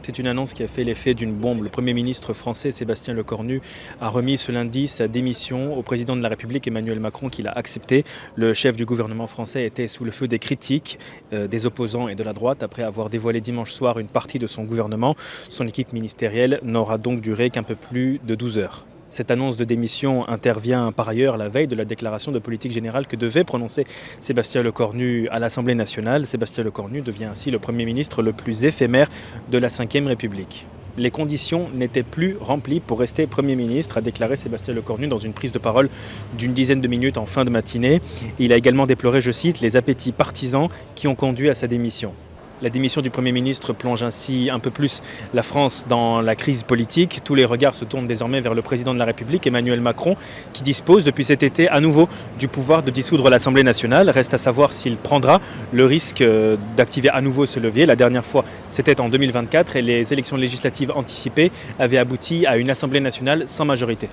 C'est une annonce qui a fait l'effet d'une bombe. Le Premier ministre français Sébastien Lecornu a remis ce lundi sa démission au président de la République Emmanuel Macron qui l'a accepté. Le chef du gouvernement français était sous le feu des critiques des opposants et de la droite après avoir dévoilé dimanche soir une partie de son gouvernement. Son équipe ministérielle n'aura donc duré qu'un peu plus de 12 heures. Cette annonce de démission intervient par ailleurs la veille de la déclaration de politique générale que devait prononcer Sébastien Lecornu à l'Assemblée nationale. Sébastien Lecornu devient ainsi le Premier ministre le plus éphémère de la Ve République. Les conditions n'étaient plus remplies pour rester Premier ministre, a déclaré Sébastien Lecornu dans une prise de parole d'une dizaine de minutes en fin de matinée. Il a également déploré, je cite, les appétits partisans qui ont conduit à sa démission. La démission du Premier ministre plonge ainsi un peu plus la France dans la crise politique. Tous les regards se tournent désormais vers le président de la République, Emmanuel Macron, qui dispose depuis cet été à nouveau du pouvoir de dissoudre l'Assemblée nationale. Reste à savoir s'il prendra le risque d'activer à nouveau ce levier. La dernière fois, c'était en 2024 et les élections législatives anticipées avaient abouti à une Assemblée nationale sans majorité.